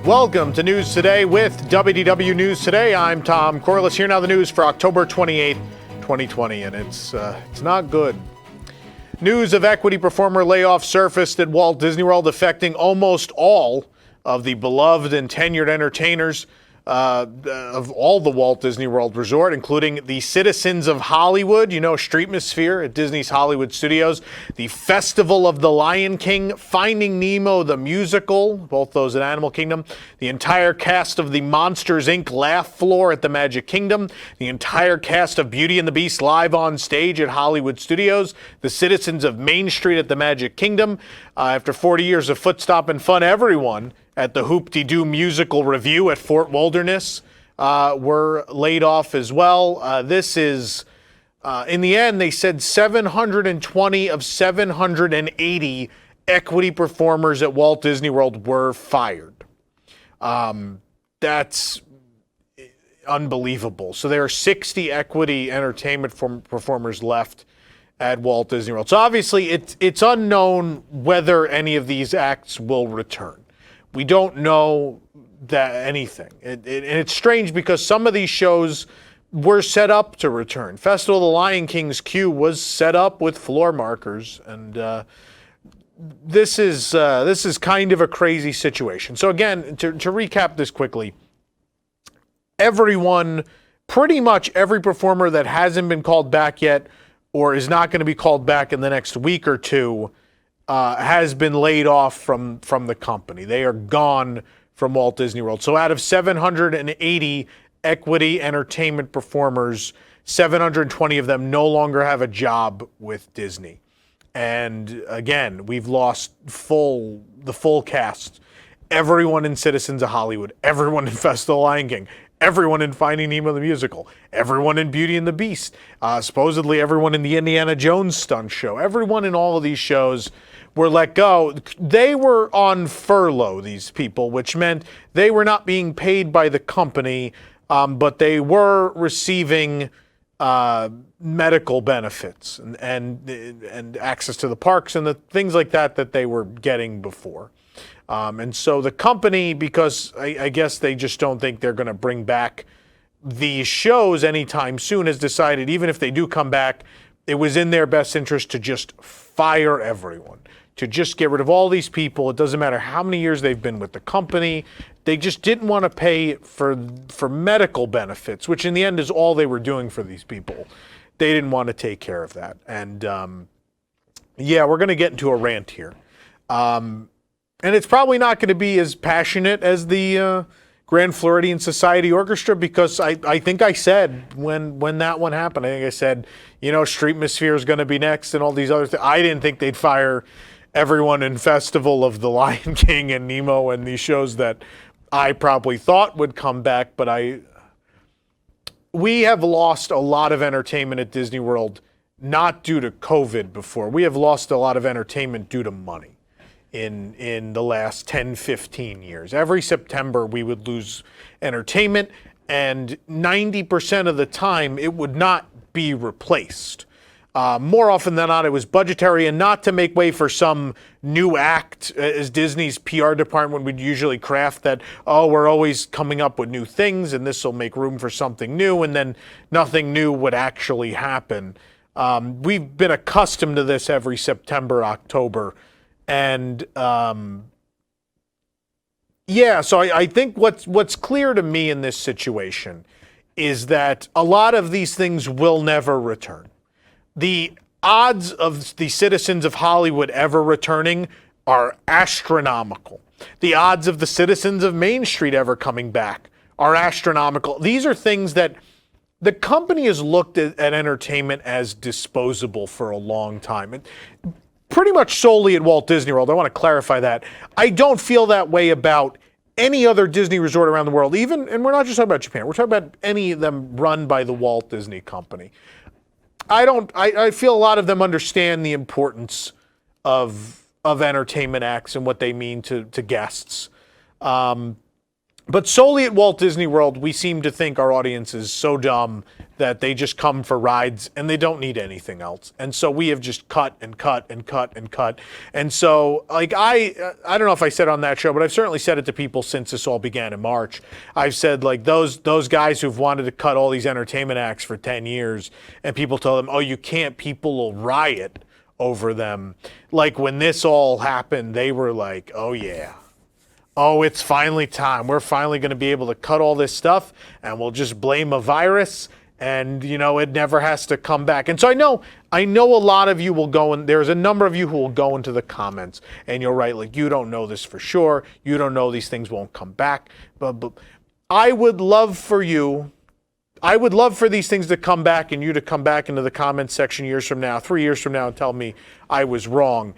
Welcome to News Today with WDW News Today. I'm Tom Corliss. Here now the news for October 28th, 2020, and it's not good. News of equity performer layoff surfaced at Walt Disney World, affecting almost all of the beloved and tenured entertainers of all the Walt Disney World Resort, including the citizens of Hollywood, Streetmosphere at Disney's Hollywood Studios, the Festival of the Lion King, Finding Nemo the Musical, both those at Animal Kingdom, the entire cast of the Monsters, Inc. Laugh Floor at the Magic Kingdom, the entire cast of Beauty and the Beast live on stage at Hollywood Studios, the citizens of Main Street at the Magic Kingdom. After 40 years of footstop and fun, everyone at the Hoop-de-Doo Musical Review at Fort Wilderness were laid off as well. This is, in the end, they said 720 of 780 equity performers at Walt Disney World were fired. That's unbelievable. So there are 60 equity entertainment performers left at Walt Disney World. So obviously it's unknown whether any of these acts will return. We don't know anything. And it's strange because some of these shows were set up to return. Festival of the Lion King's queue was set up with floor markers, and this is kind of a crazy situation. So again, to recap this quickly, pretty much every performer that hasn't been called back yet or is not going to be called back in the next week or two has been laid off from the company. They are gone from Walt Disney World. So out of 780 equity entertainment performers, 720 of them no longer have a job with Disney. And again, we've lost the full cast. Everyone in Citizens of Hollywood, everyone in Festival of the Lion King, everyone in Finding Nemo the Musical, everyone in Beauty and the Beast, supposedly everyone in the Indiana Jones stunt show, everyone in all of these shows were let go. They were on furlough, these people, which meant they were not being paid by the company, but they were receiving medical benefits and access to the parks and the things like that they were getting before. And so the company, because I guess they just don't think they're going to bring back these shows anytime soon, has decided even if they do come back, it was in their best interest to just fire everyone, to just get rid of all these people. It doesn't matter how many years they've been with the company. They just didn't want to pay for medical benefits, which in the end is all they were doing for these people. They didn't want to take care of that. And we're going to get into a rant here. And it's probably not going to be as passionate as the Grand Floridian Society Orchestra, because I think I said when that one happened, I think I said, Streetmosphere is going to be next and all these other things. I didn't think they'd fire everyone in Festival of the Lion King and Nemo and these shows that I probably thought would come back. But we have lost a lot of entertainment at Disney World, not due to COVID before. We have lost a lot of entertainment due to money. In the last 10, 15 years. Every September we would lose entertainment, and 90% of the time it would not be replaced. More often than not, it was budgetary and not to make way for some new act, as Disney's PR department would usually craft that, we're always coming up with new things and this will make room for something new, and then nothing new would actually happen. We've been accustomed to this every September, October. And so I think what's clear to me in this situation is that a lot of these things will never return. The odds of the Citizens of Hollywood ever returning are astronomical. The odds of the Citizens of Main Street ever coming back are astronomical. These are things that the company has looked at entertainment as disposable for a long time. Pretty much solely at Walt Disney World. I want to clarify that. I don't feel that way about any other Disney resort around the world, and we're not just talking about Japan. We're talking about any of them run by the Walt Disney Company. I feel a lot of them understand the importance of entertainment acts and what they mean to guests. But solely at Walt Disney World, we seem to think our audience is so dumb that they just come for rides and they don't need anything else. And so we have just cut and cut and cut and cut. And so, like, I don't know if I said on that show, but I've certainly said it to people since this all began in March. I've said, like, those guys who've wanted to cut all these entertainment acts for 10 years, and people tell them, oh, you can't, people will riot over them. Like, when this all happened, they were like, oh, yeah. Oh, it's finally time. We're finally going to be able to cut all this stuff, and we'll just blame a virus, and, you know, it never has to come back. And so I know a lot of you will go, and there's a number of you who will go into the comments, and you'll write, like, you don't know this for sure. You don't know these things won't come back. But I would love for these things to come back, and you to come back into the comments section years from now, 3 years from now, and tell me I was wrong.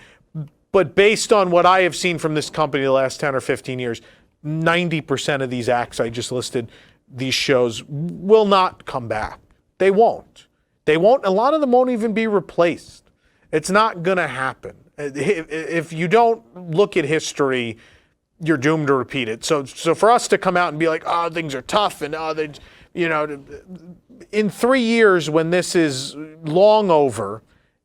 But based on what I have seen from this company the last 10 or 15 years, 90% of these acts I just listed, these shows, will not come back. They won't. They won't. A lot of them won't even be replaced. It's not going to happen. If you don't look at history, you're doomed to repeat it. So for us to come out and be like, oh, things are tough, and oh, they, you know, in 3 years when this is long over,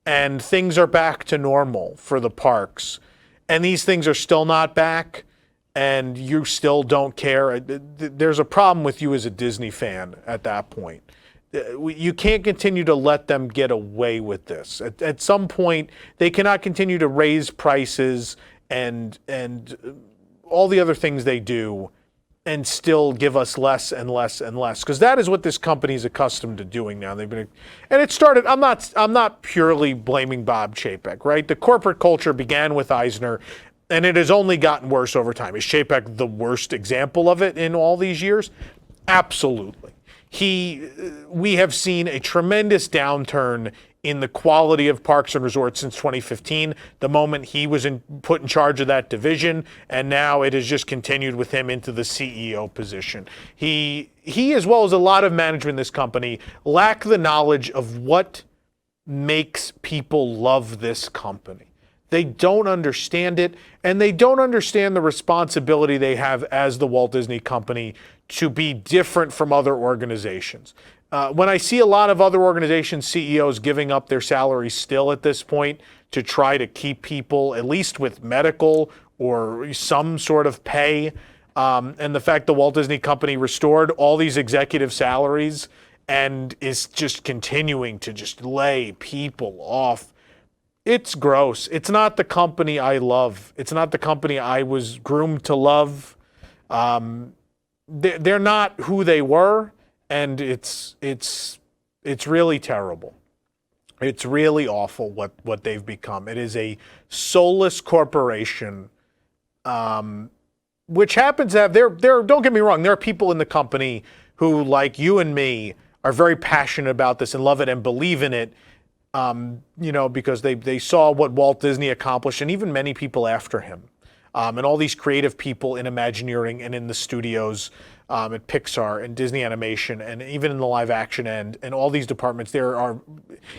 and things are back to normal for the parks, and these things are still not back, and you still don't care, there's a problem with you as a Disney fan at that point. You can't continue to let them get away with this. At some point, they cannot continue to raise prices and all the other things they do and still give us less and less and less, because that is what this company is accustomed to doing now. And it started. I'm not purely blaming Bob Chapek, right? The corporate culture began with Eisner, and it has only gotten worse over time. Is Chapek the worst example of it in all these years? Absolutely. We have seen a tremendous downturn in the quality of parks and resorts since 2015, the moment he was put in charge of that division, and now it has just continued with him into the CEO position. He as well as a lot of management in this company, lack the knowledge of what makes people love this company. They don't understand it, and they don't understand the responsibility they have as the Walt Disney Company to be different from other organizations. When I see a lot of other organizations, CEOs giving up their salaries still at this point to try to keep people, at least with medical or some sort of pay, and the fact the Walt Disney Company restored all these executive salaries and is just continuing to just lay people off, it's gross. It's not the company I love. It's not the company I was groomed to love. They're not who they were. And it's really terrible. It's really awful what they've become. It is a soulless corporation, which happens to have don't get me wrong, there are people in the company who, like you and me, are very passionate about this and love it and believe in it, because they saw what Walt Disney accomplished, and even many people after him, and all these creative people in Imagineering and in the studios, at Pixar and Disney Animation, and even in the live action end, and all these departments, there are,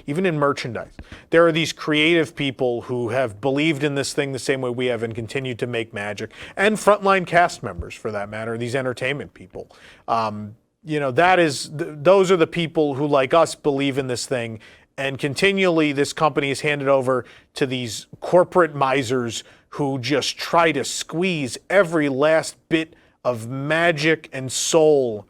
even in merchandise, there are these creative people who have believed in this thing the same way we have and continued to make magic, and frontline cast members, for that matter, these entertainment people. Those are the people who, like us, believe in this thing, and continually this company is handed over to these corporate misers who just try to squeeze every last bit of magic and soul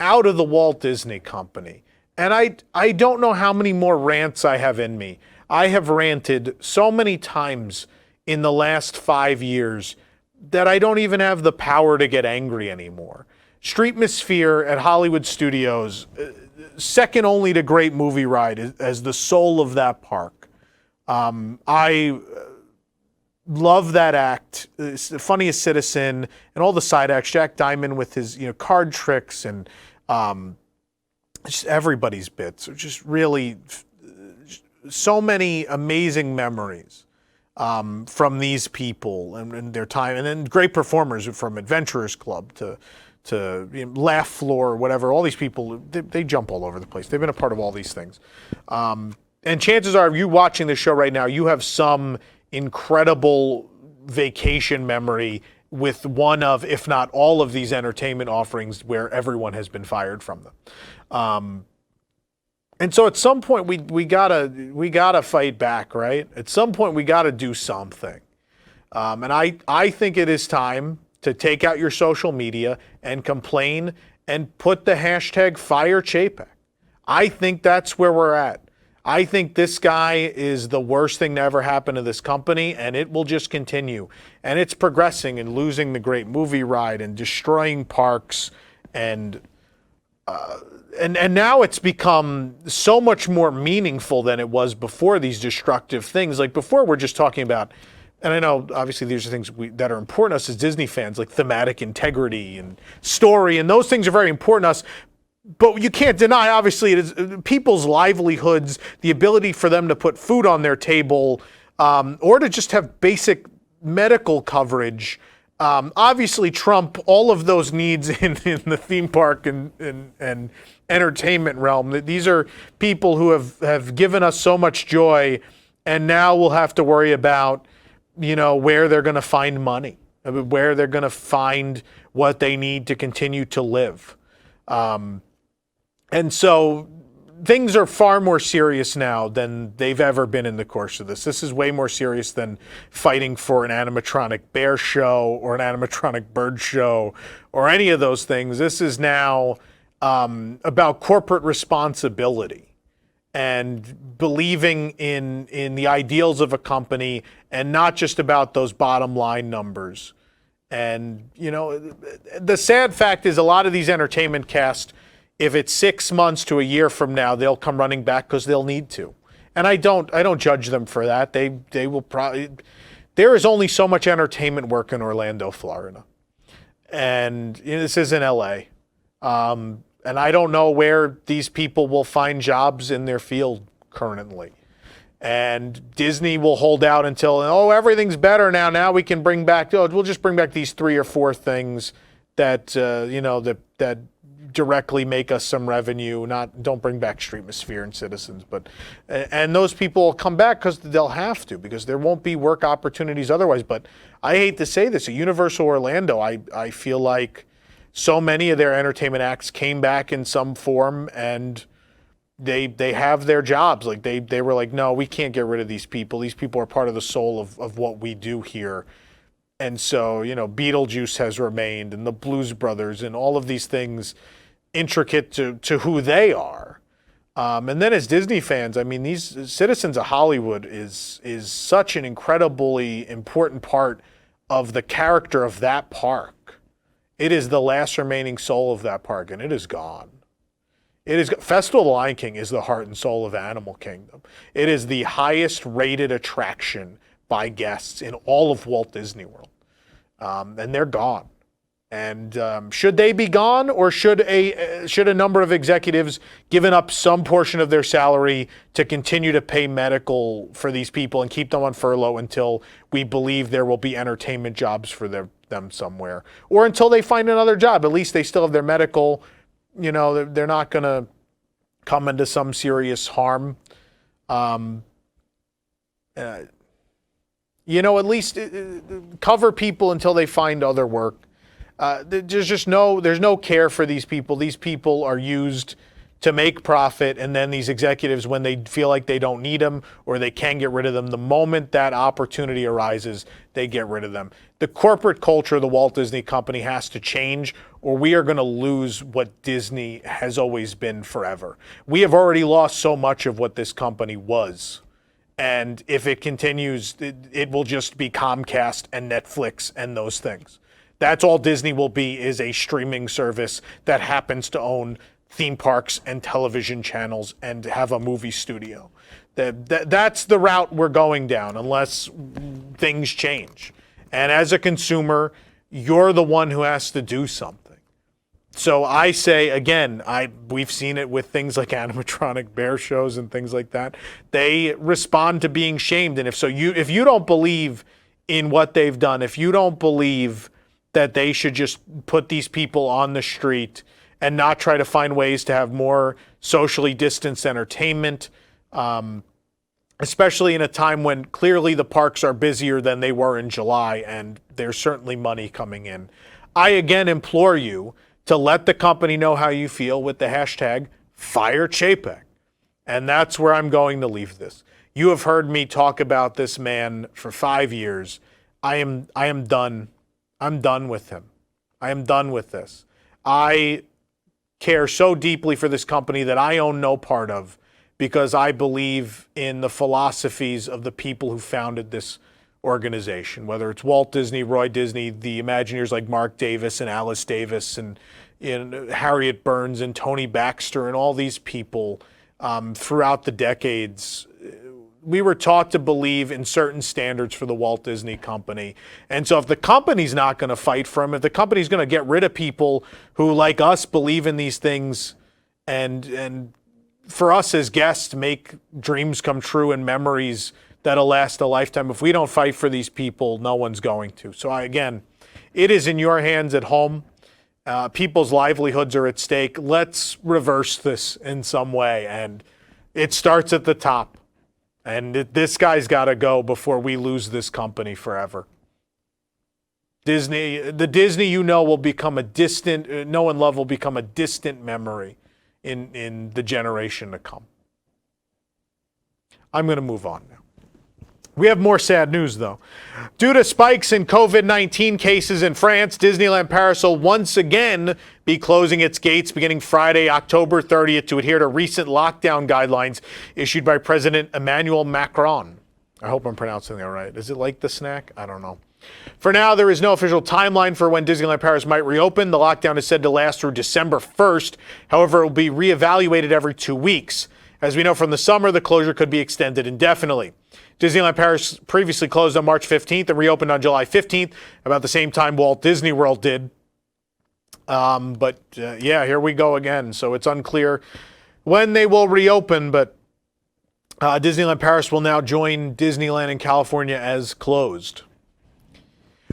out of the Walt Disney Company. And I don't know how many more rants I have in me. I have ranted so many times in the last 5 years that I don't even have the power to get angry anymore. Streetmosphere at Hollywood Studios, second only to Great Movie Ride as the soul of that park. I love that act, The Funniest Citizen, and all the side acts. Jack Diamond with his card tricks, and just everybody's bits. Just really so many amazing memories from these people and their time, and then great performers from Adventurers Club to Laugh Floor, whatever. All these people, they jump all over the place. They've been a part of all these things. And chances are, if you watching this show right now, you have some incredible vacation memory with one of, if not all of these entertainment offerings where everyone has been fired from them. And so at some point we gotta fight back, right? At some point we gotta do something. And I think it is time to take out your social media and complain and put the hashtag fire Chapek. I think that's where we're at. I think this guy is the worst thing to ever happen to this company, and it will just continue. And it's progressing and losing the great movie ride and destroying parks, and now it's become so much more meaningful than it was before, these destructive things. Like before, we're just talking about, and I know obviously these are things that are important to us as Disney fans, like thematic integrity and story, and those things are very important to us. But you can't deny, obviously, it is people's livelihoods, the ability for them to put food on their table, or to just have basic medical coverage. Obviously, trump all of those needs in the theme park and entertainment realm. These are people who have given us so much joy, and now we'll have to worry about, where they're going to find money, where they're going to find what they need to continue to live. And so things are far more serious now than they've ever been in the course of this. This is way more serious than fighting for an animatronic bear show or an animatronic bird show or any of those things. This is now about corporate responsibility and believing in the ideals of a company, and not just about those bottom line numbers. And, the sad fact is a lot of these entertainment casts, if it's 6 months to a year from now, they'll come running back because they'll need to. And I don't judge them for that. They will probably, there is only so much entertainment work in Orlando, Florida. And this isn't LA. And I don't know where these people will find jobs in their field currently. And Disney will hold out until, everything's better now. Now we can bring back, we'll just bring back these 3 or 4 things that, that directly make us some revenue. Don't bring back Streetmosphere and Citizens, and those people will come back because they'll have to, because there won't be work opportunities otherwise. But I hate to say this, at Universal Orlando, I feel like so many of their entertainment acts came back in some form, and they have their jobs. Like they were like, no, we can't get rid of these people. These people are part of the soul of what we do here. And so, Beetlejuice has remained, and the Blues Brothers, and all of these things intricate to who they are. And then as Disney fans, these Citizens of Hollywood is such an incredibly important part of the character of that park. It is the last remaining soul of that park, and it is gone. Festival of the Lion King is the heart and soul of Animal Kingdom. It is the highest rated attraction by guests in all of Walt Disney World. And they're gone. And should they be gone, or should a number of executives given up some portion of their salary to continue to pay medical for these people and keep them on furlough until we believe there will be entertainment jobs for them somewhere, or until they find another job? At least they still have their medical. They're not going to come into some serious harm. At least cover people until they find other work. There's no care for these people. These people are used to make profit, and then these executives, when they feel like they don't need them or they can get rid of them, the moment that opportunity arises, they get rid of them. The corporate culture of the Walt Disney Company has to change, or we are going to lose what Disney has always been forever. We have already lost so much of what this company was. And if it continues, it will just be Comcast and Netflix and those things. That's all Disney will be, is a streaming service that happens to own theme parks and television channels and have a movie studio. That's the route we're going down unless things change. And as a consumer, you're the one who has to do something. So I say, again, we've seen it with things like animatronic bear shows and things like that. They respond to being shamed. And if you don't believe in what they've done, if you don't believe that they should just put these people on the street and not try to find ways to have more socially distanced entertainment, especially in a time when clearly the parks are busier than they were in July, and there's certainly money coming in. I again implore you to let the company know how you feel with the hashtag #FireChapek. And that's where I'm going to leave this. You have heard me talk about this man for 5 years. I am done. I'm done with him. I am done with this. I care so deeply for this company that I own no part of, because I believe in the philosophies of the people who founded this organization, whether it's Walt Disney, Roy Disney, the Imagineers like Mark Davis and Alice Davis and Harriet Burns and Tony Baxter and all these people throughout the decades. We were taught to believe in certain standards for the Walt Disney Company. And so if the company's not going to fight for him, if the company's going to get rid of people who, like us, believe in these things and for us as guests make dreams come true and memories that'll last a lifetime, if we don't fight for these people, no one's going to. So again, it is in your hands at home. People's livelihoods are at stake. Let's reverse this in some way. And it starts at the top. And this guy's got to go before we lose this company forever. The Disney you know will become a distant, know and love will become a distant memory in the generation to come. I'm going to move on now. We have more sad news, though. Due to spikes in COVID-19 cases in France, Disneyland Paris will once again be closing its gates beginning Friday, October 30th, to adhere to recent lockdown guidelines issued by President Emmanuel Macron. I hope I'm pronouncing that right. Is it like the snack? I don't know. For now, there is no official timeline for when Disneyland Paris might reopen. The lockdown is said to last through December 1st. However, it will be reevaluated every 2 weeks. As we know from the summer, the closure could be extended indefinitely. Disneyland Paris previously closed on March 15th and reopened on July 15th, about the same time Walt Disney World did. Yeah, here we go again. So it's unclear when they will reopen, but Disneyland Paris will now join Disneyland in California as closed.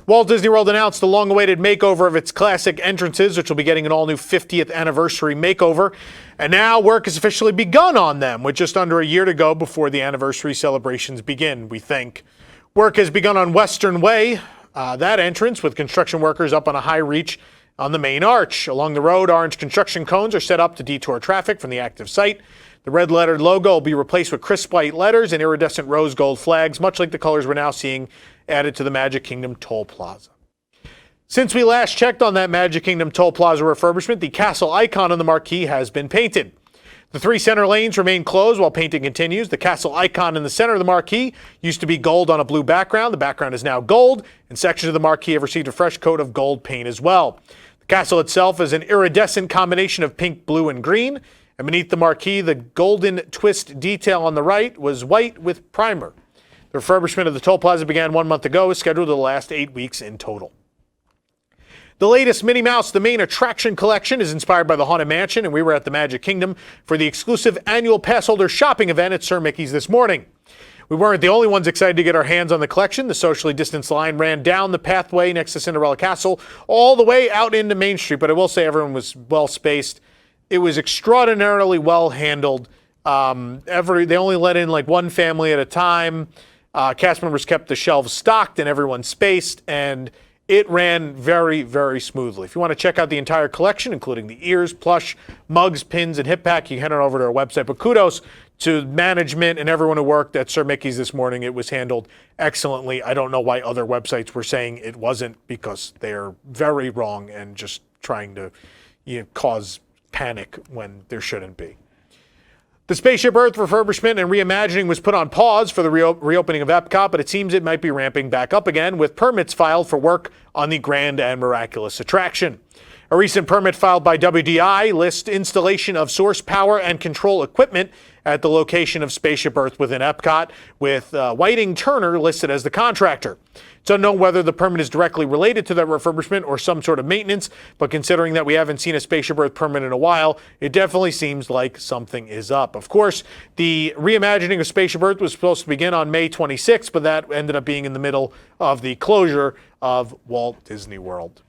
Walt Disney World announced the long-awaited makeover of its classic entrances, which will be getting an all-new 50th anniversary makeover. And now work has officially begun on them, with just under a year to go before the anniversary celebrations begin, we think. Work has begun on Western Way, that entrance, with construction workers up on a high reach on the main arch. Along the road, orange construction cones are set up to detour traffic from the active site. The red-lettered logo will be replaced with crisp white letters and iridescent rose gold flags, much like the colors we're now seeing added to the Magic Kingdom Toll Plaza. Since we last checked on that Magic Kingdom Toll Plaza refurbishment, the castle icon on the marquee has been painted. The 3 center lanes remain closed while painting continues. The castle icon in the center of the marquee used to be gold on a blue background. The background is now gold, and sections of the marquee have received a fresh coat of gold paint as well. The castle itself is an iridescent combination of pink, blue, and green. And beneath the marquee, the golden twist detail on the right was white with primer. The refurbishment of the Toll Plaza began 1 month ago, is scheduled to last 8 weeks in total. The latest Minnie Mouse, the main attraction collection, is inspired by the Haunted Mansion, and we were at the Magic Kingdom for the exclusive annual pass holder shopping event at Sir Mickey's this morning. We weren't the only ones excited to get our hands on the collection. The socially distanced line ran down the pathway next to Cinderella Castle all the way out into Main Street, but I will say everyone was well spaced. It was extraordinarily well handled. They only let in like one family at a time. Cast members kept the shelves stocked and everyone spaced, and it ran very, very smoothly. If you want to check out the entire collection, including the ears, plush, mugs, pins, and hip pack, you can head on over to our website. But kudos to management and everyone who worked at Sir Mickey's this morning. It was handled excellently. I don't know why other websites were saying it wasn't, because they're very wrong and just trying to cause panic when there shouldn't be. The Spaceship Earth refurbishment and reimagining was put on pause for the reopening of Epcot, but it seems it might be ramping back up again, with permits filed for work on the Grand and Miraculous attraction. A recent permit filed by WDI lists installation of source power and control equipment at the location of Spaceship Earth within Epcot, with Whiting Turner listed as the contractor. It's unknown whether the permit is directly related to that refurbishment or some sort of maintenance, but considering that we haven't seen a Spaceship Earth permit in a while, it definitely seems like something is up. Of course, the reimagining of Spaceship Earth was supposed to begin on May 26th, but that ended up being in the middle of the closure of Walt Disney World.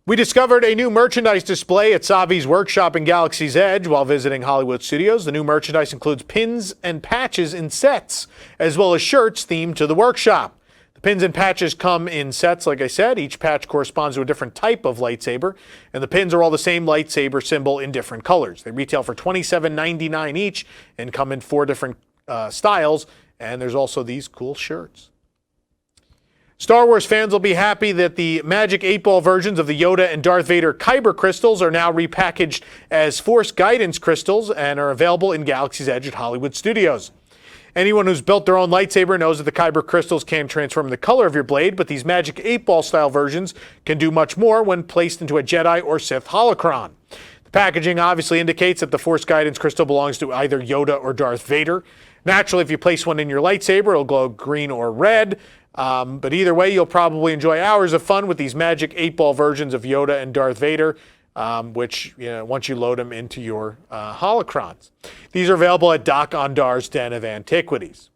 We discovered a new merchandise display at Savi's workshop in Galaxy's Edge while visiting Hollywood Studios. The new merchandise includes pins and patches in sets, as well as shirts themed to the workshop. The pins and patches come in sets, like I said. Each patch corresponds to a different type of lightsaber, and the pins are all the same lightsaber symbol in different colors. They retail for $27.99 each and come in 4 different styles, and there's also these cool shirts. Star Wars fans will be happy that the Magic 8-Ball versions of the Yoda and Darth Vader Kyber crystals are now repackaged as Force Guidance crystals and are available in Galaxy's Edge at Hollywood Studios. Anyone who's built their own lightsaber knows that the Kyber crystals can transform the color of your blade, but these Magic 8-Ball style versions can do much more when placed into a Jedi or Sith holocron. The packaging obviously indicates that the Force Guidance crystal belongs to either Yoda or Darth Vader. Naturally, if you place one in your lightsaber, it'll glow green or red. But either way, you'll probably enjoy hours of fun with these Magic 8-Ball versions of Yoda and Darth Vader, which, once you load them into your holocrons. These are available at Doc Ondar's Den of Antiquities.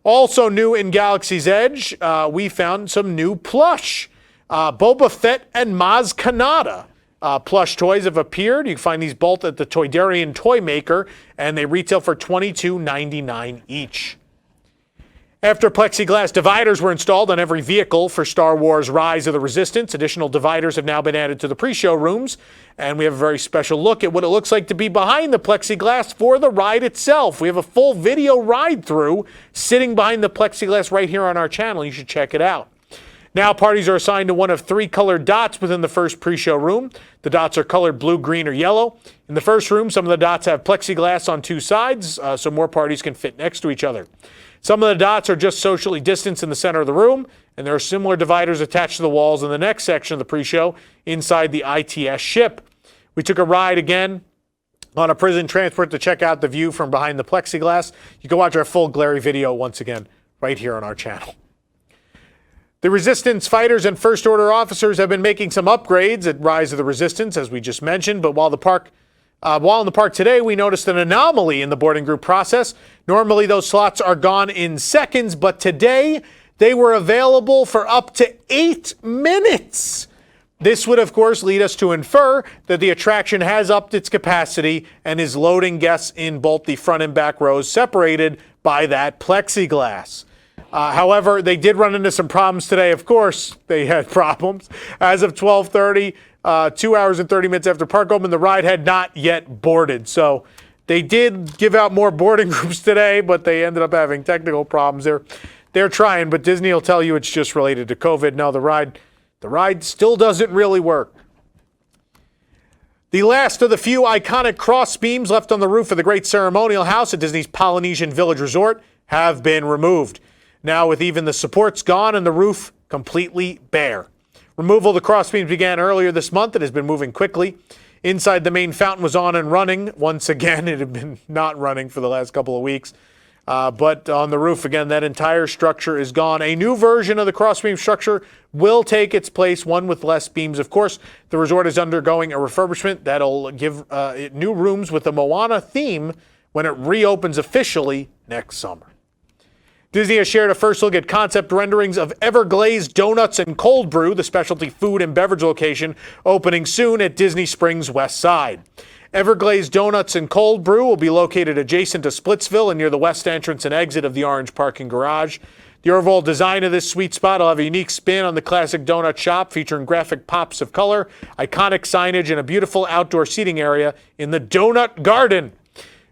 Also new in Galaxy's Edge, we found some new plush. Boba Fett and Maz Kanata plush toys have appeared. You can find these both at the Toydarian Toy Maker, and they retail for $22.99 each. After plexiglass dividers were installed on every vehicle for Star Wars Rise of the Resistance, additional dividers have now been added to the pre-show rooms, and we have a very special look at what it looks like to be behind the plexiglass for the ride itself. We have a full video ride-through sitting behind the plexiglass right here on our channel. You should check it out. Now parties are assigned to one of 3 colored dots within the first pre-show room. The dots are colored blue, green, or yellow. In the first room, some of the dots have plexiglass on 2 sides, so more parties can fit next to each other. Some of the dots are just socially distanced in the center of the room, and there are similar dividers attached to the walls in the next section of the pre-show inside the ITS ship. We took a ride again on a prison transport to check out the view from behind the plexiglass. You can watch our full glary video once again right here on our channel. The Resistance fighters and First Order officers have been making some upgrades at Rise of the Resistance, as we just mentioned, but while in the park today, we noticed an anomaly in the boarding group process. Normally, those slots are gone in seconds, but today they were available for up to 8 minutes. This would, of course, lead us to infer that the attraction has upped its capacity and is loading guests in both the front and back rows, separated by that plexiglass. However, they did run into some problems today. Of course, they had problems. As of 12:30, 2 hours and 30 minutes after park open, the ride had not yet boarded. So they did give out more boarding groups today, but they ended up having technical problems. They're trying, but Disney will tell you it's just related to COVID. No, the ride still doesn't really work. The last of the few iconic cross beams left on the roof of the Great Ceremonial House at Disney's Polynesian Village Resort have been removed. Now, with even the supports gone and the roof completely bare. Removal of the crossbeams began earlier this month and has been moving quickly. Inside, the main fountain was on and running. Once again, it had been not running for the last couple of weeks. But on the roof, again, that entire structure is gone. A new version of the crossbeam structure will take its place, one with less beams. Of course, the resort is undergoing a refurbishment that'll give it new rooms with the Moana theme when it reopens officially next summer. Disney has shared a first look at concept renderings of Everglazed Donuts and Cold Brew, the specialty food and beverage location, opening soon at Disney Springs West Side. Everglazed Donuts and Cold Brew will be located adjacent to Splitsville and near the west entrance and exit of the orange parking garage. The overall design of this sweet spot will have a unique spin on the classic donut shop, featuring graphic pops of color, iconic signage, and a beautiful outdoor seating area in the Donut Garden.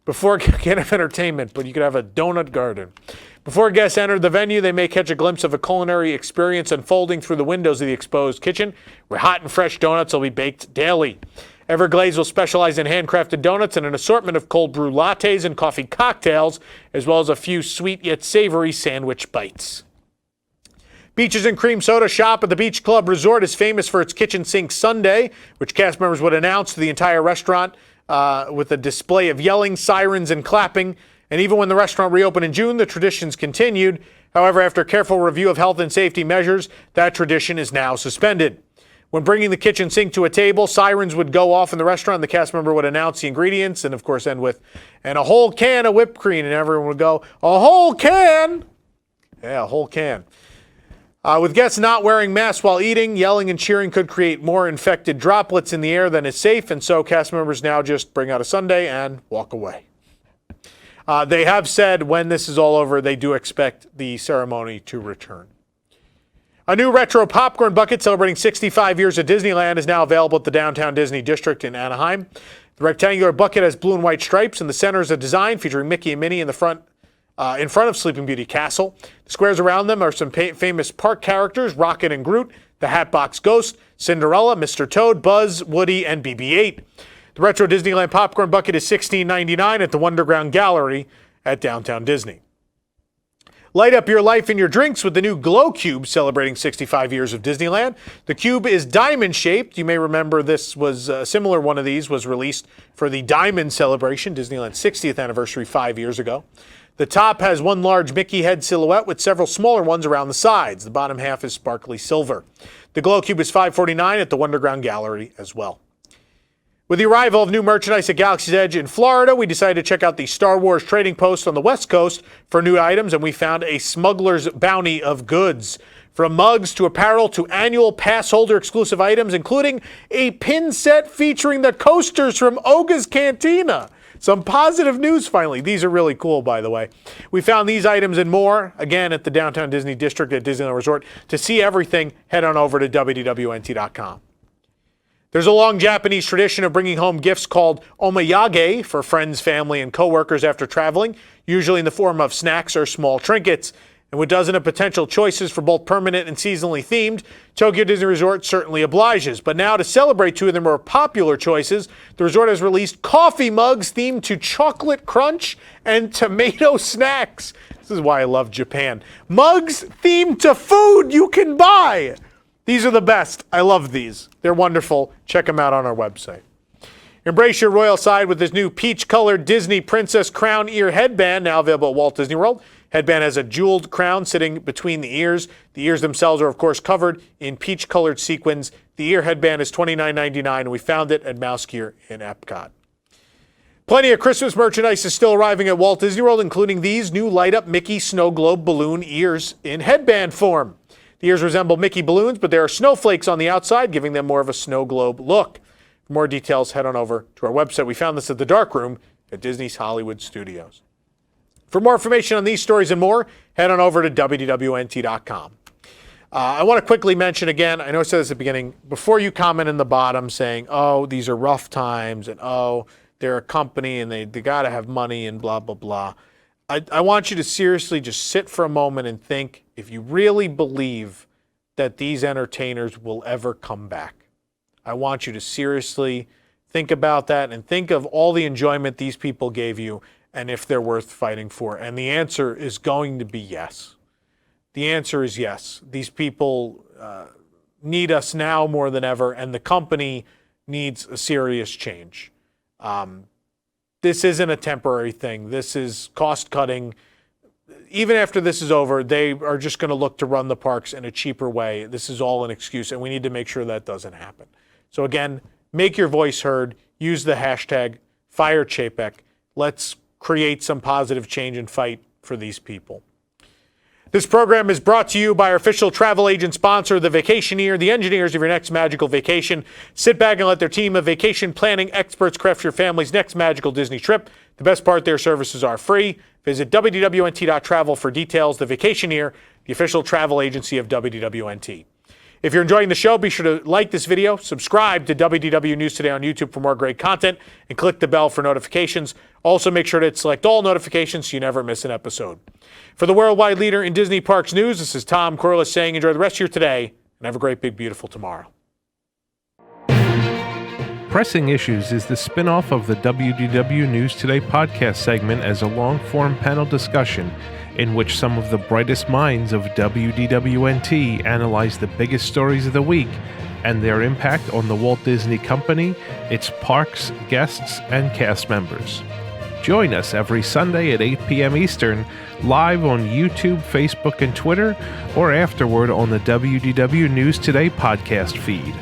Before can't have entertainment, but you could have a donut garden. Before guests enter the venue, they may catch a glimpse of a culinary experience unfolding through the windows of the exposed kitchen, where hot and fresh donuts will be baked daily. Everglazed will specialize in handcrafted donuts and an assortment of cold brew lattes and coffee cocktails, as well as a few sweet yet savory sandwich bites. Beaches and Cream Soda Shop at the Beach Club Resort is famous for its kitchen sink sundae, which cast members would announce to the entire restaurant with a display of yelling, sirens, and clapping. And even when the restaurant reopened in June, the traditions continued. However, after careful review of health and safety measures, that tradition is now suspended. When bringing the kitchen sink to a table, sirens would go off in the restaurant. The cast member would announce the ingredients and, of course, end with, and a whole can of whipped cream. And everyone would go, a whole can? Yeah, a whole can. With guests not wearing masks while eating, yelling and cheering could create more infected droplets in the air than is safe, and so cast members now just bring out a sundae and walk away. They have said when this is all over, they do expect the ceremony to return. A new retro popcorn bucket celebrating 65 years of Disneyland is now available at the Downtown Disney District in Anaheim. The rectangular bucket has blue and white stripes, and the center is a design featuring Mickey and Minnie in front of Sleeping Beauty Castle. The squares around them are some famous park characters, Rocket and Groot, the Hatbox Ghost, Cinderella, Mr. Toad, Buzz, Woody, and BB-8. The retro Disneyland popcorn bucket is $16.99 at the Wonderground Gallery at Downtown Disney. Light up your life and your drinks with the new Glow Cube celebrating 65 years of Disneyland. The cube is diamond-shaped. You may remember this was a similar one of these was released for the Diamond Celebration, Disneyland's 60th anniversary 5 years ago. The top has one large Mickey head silhouette with several smaller ones around the sides. The bottom half is sparkly silver. The Glow Cube is $5.49 at the Wonderground Gallery as well. With the arrival of new merchandise at Galaxy's Edge in Florida, we decided to check out the Star Wars trading post on the West Coast for new items, and we found a smuggler's bounty of goods. From mugs to apparel to annual pass holder exclusive items, including a pin set featuring the coasters from Oga's Cantina. Some positive news finally. These are really cool, by the way. We found these items and more, again, at the Downtown Disney District at Disneyland Resort. To see everything, head on over to WDWNT.com. There's a long Japanese tradition of bringing home gifts called omiyage for friends, family, and coworkers after traveling, usually in the form of snacks or small trinkets. And with dozens of potential choices for both permanent and seasonally themed, Tokyo Disney Resort certainly obliges. But now to celebrate two of the more popular choices, the resort has released coffee mugs themed to chocolate crunch and tomato snacks. This is why I love Japan. Mugs themed to food you can buy. These are the best. I love these. They're wonderful. Check them out on our website. Embrace your royal side with this new peach-colored Disney Princess Crown Ear Headband, now available at Walt Disney World. Headband has a jeweled crown sitting between the ears. The ears themselves are, of course, covered in peach-colored sequins. The ear headband is $29.99, and we found it at Mouse Gear in Epcot. Plenty of Christmas merchandise is still arriving at Walt Disney World, including these new light-up Mickey snow globe balloon ears in headband form. The ears resemble Mickey balloons, but there are snowflakes on the outside, giving them more of a snow globe look. For more details, head on over to our website. We found this at the Dark Room at Disney's Hollywood Studios. For more information on these stories and more, head on over to WDWNT.com. I want to quickly mention again, I know I said this at the beginning, before you comment in the bottom saying, oh, these are rough times, and oh, they're a company and they got to have money and blah, blah, blah. I want you to seriously just sit for a moment and think if you really believe that these entertainers will ever come back. I want you to seriously think about that and think of all the enjoyment these people gave you and if they're worth fighting for. And the answer is going to be yes. The answer is yes. These people need us now more than ever, and the company needs a serious change. This isn't a temporary thing. This is cost cutting. Even after this is over, they are just going to look to run the parks in a cheaper way. This is all an excuse, and we need to make sure that doesn't happen. So again, make your voice heard. Use the hashtag #FireChapek. Let's create some positive change and fight for these people. This program is brought to you by our official travel agent sponsor, The Vacationeer, the engineers of your next magical vacation. Sit back and let their team of vacation planning experts craft your family's next magical Disney trip. The best part, their services are free. Visit WDWNT.travel for details. The Vacationeer, the official travel agency of WDWNT. If you're enjoying the show, be sure to like this video, subscribe to WDW News Today on YouTube for more great content, and click the bell for notifications. Also, make sure to select all notifications so you never miss an episode. For the worldwide leader in Disney Parks news, this is Tom Corliss saying enjoy the rest of your today and have a great, big, beautiful tomorrow. Pressing Issues is the spin-off of the WDW News Today podcast segment as a long-form panel discussion in which some of the brightest minds of WDWNT analyze the biggest stories of the week and their impact on the Walt Disney Company, its parks, guests, and cast members. Join us every Sunday at 8 p.m. Eastern, live on YouTube, Facebook, and Twitter, or afterward on the WDW News Today podcast feed.